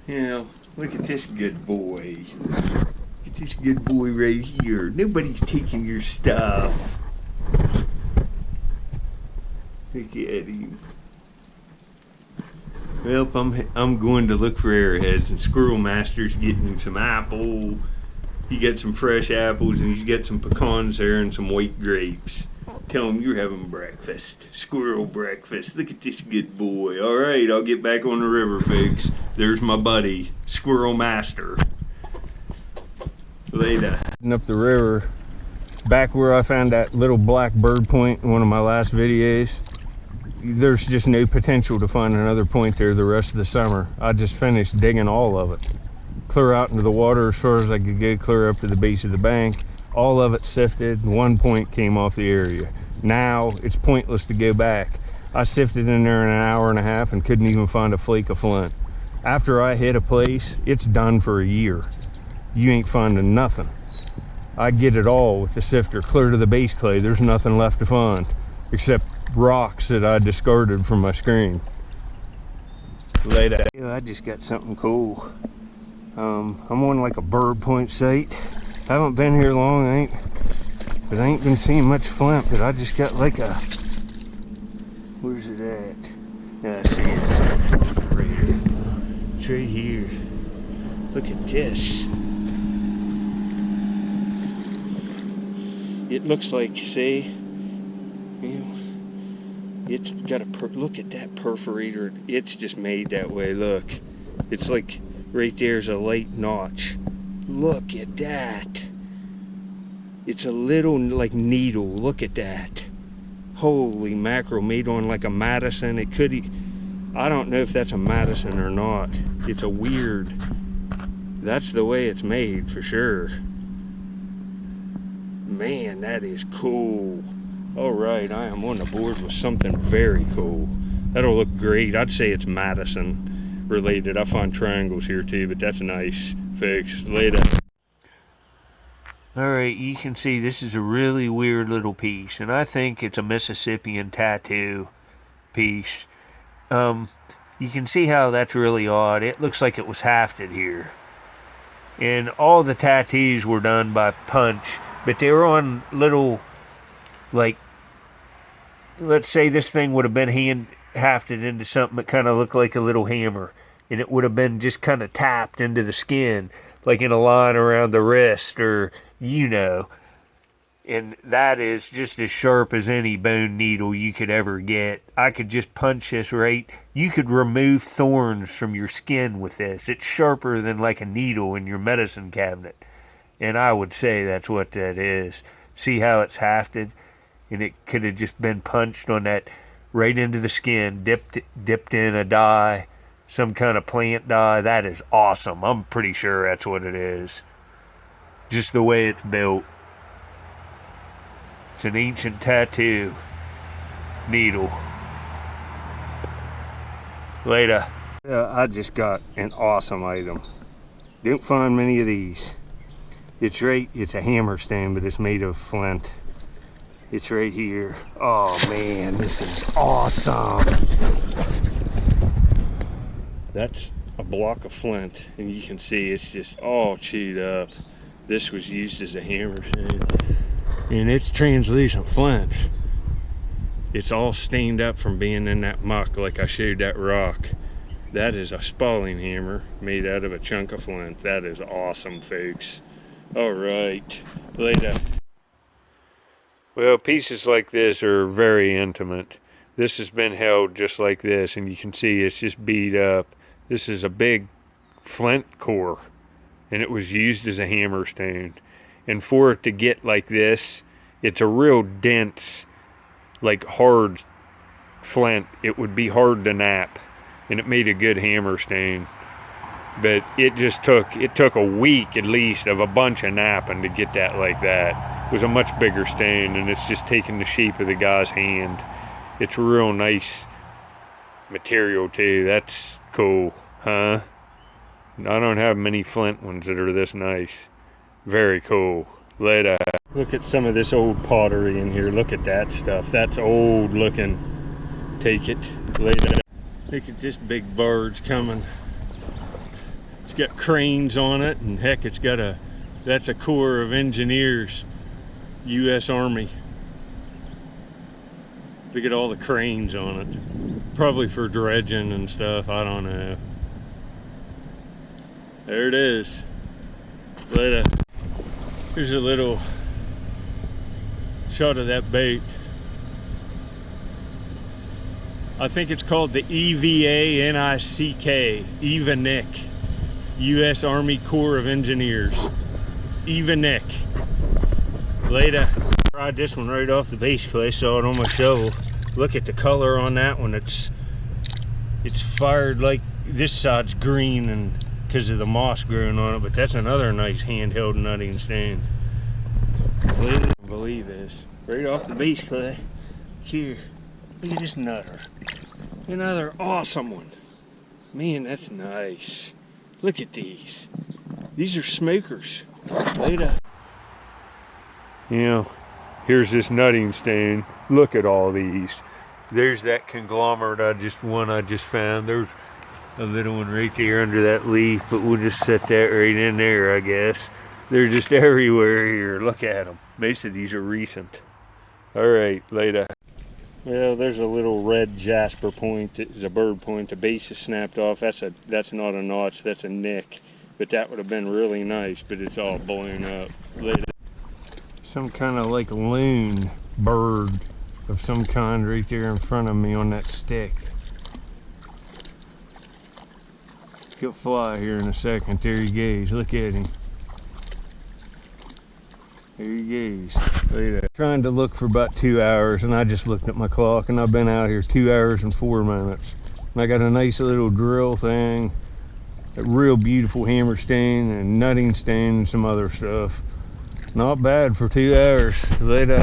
Now, look at this good boy. Look at this good boy right here. Nobody's taking your stuff. Look at him. Well, I'm going to look for arrowheads, and Squirrel Master's getting him some apple. He got some fresh apples, and he's got some pecans there and some white grapes. Tell him you're having breakfast. Squirrel breakfast. Look at this good boy. All right, I'll get back on the river, folks. There's my buddy, Squirrel Master. Later. Up the river, back where I found that little black bird point in one of my last videos. There's just no potential to find another point there the rest of the summer. I just finished digging all of it. Clear out into the water as far as I could get, clear up to the base of the bank. All of it sifted, one point came off the area. Now it's pointless to go back. I sifted in there in an hour and a half and couldn't even find a flake of flint. After I hit a place, it's done for a year. You ain't finding nothing. I get it all with the sifter clear to the base clay. There's nothing left to find except rocks that I discarded from my screen. Later. I just got something cool. I'm on like a bird point site. I haven't been here long, but I ain't been seeing much flint, but I just got like a, where's it at? Yeah, I see it. Right here. It's right here. Look at this. It looks like, see, it's got a, look at that perforator. It's just made that way, look. It's like, right there's a light notch. Look at that. It's a little like needle. Look at that. Holy mackerel, made on like a Madison. It could, I don't know if that's a Madison or not. It's a weird, that's the way it's made for sure. Man, that is cool. All right, I am on the board with something very cool. That'll look great. I'd say it's Madison related. I find triangles here too, but that's nice. Fix later. Alright, you can see this is a really weird little piece, and I think it's a Mississippian tattoo piece. You can see how that's really odd. It looks like it was hafted here. And all the tattoos were done by punch, but they were on little, like, let's say this thing would have been hand hafted into something that kind of looked like a little hammer. And it would have been just kind of tapped into the skin, like in a line around the wrist, or, you know. And that is just as sharp as any bone needle you could ever get. I could just punch this right. You could remove thorns from your skin with this. It's sharper than like a needle in your medicine cabinet. And I would say that's what that is. See how it's hafted? And it could have just been punched on that right into the skin, dipped in a dye. Some kind of plant dye. That is awesome. I'm pretty sure that's what it is. Just the way it's built. It's an ancient tattoo needle. Later. I just got an awesome item. Don't find many of these. It's right, it's a hammerstone, but it's made of flint. It's right here. Oh man, this is awesome. That's a block of flint, and you can see it's just all chewed up. This was used as a hammerstone, and it's translucent flint. It's all stained up from being in that muck, like I showed that rock. That is a spalling hammer made out of a chunk of flint. That is awesome, folks. All right, later. Well, pieces like this are very intimate. This has been held just like this, and you can see it's just beat up. This is a big flint core, and it was used as a hammerstone. And for it to get like this, it's a real dense, like hard flint. It would be hard to nap, and it made a good hammerstone. But it took a week at least of a bunch of napping to get that like that. It was a much bigger stone, and it's just taking the shape of the guy's hand. It's a real nice material too. That's cool, huh? I don't have many flint ones that are this nice. Very cool. Later. Look at some of this old pottery in here. Look at that stuff. That's old looking. Take it. Later. Look at this big bird's coming. It's got cranes on it, and heck, it's got that's a Corps of Engineers, U.S. Army. Look at all the cranes on it. Probably for dredging and stuff, I don't know. There it is. Here's a little shot of that bait. I think it's called the EVANICK, EVANIC, U.S. Army Corps of Engineers. EVANIC. Later. Tried this one right off the base clay, saw it on my shovel. Look at the color on that one. It's fired like this side's green and because of the moss growing on it, but that's another nice handheld nutting stand. Believe this. Right off the base clay. Here. Look at this nutter. Another awesome one. Man, that's nice. Look at these. These are smokers. Later. You know, here's this nutting stand. Look at all these. There's that conglomerate I just found. There's a little one right there under that leaf, but we'll just set that right in there, I guess. They're just everywhere here. Look at them. Most of these are recent. All right, later. Well, there's a little red Jasper point. It's a bird point. The base is snapped off. That's not a notch. That's a nick. But that would have been really nice. But it's all blown up. Later. Some kind of like loon bird of some kind right there in front of me on that stick. He'll fly here in a second. There he goes. Look at him. There he goes. Look at that. Trying to look for about 2 hours, and I just looked at my clock, and I've been out here 2 hours and 4 minutes. And I got a nice little drill thing, a real beautiful hammerstone, and nutting stone, and some other stuff. Not bad for 2 hours. Later.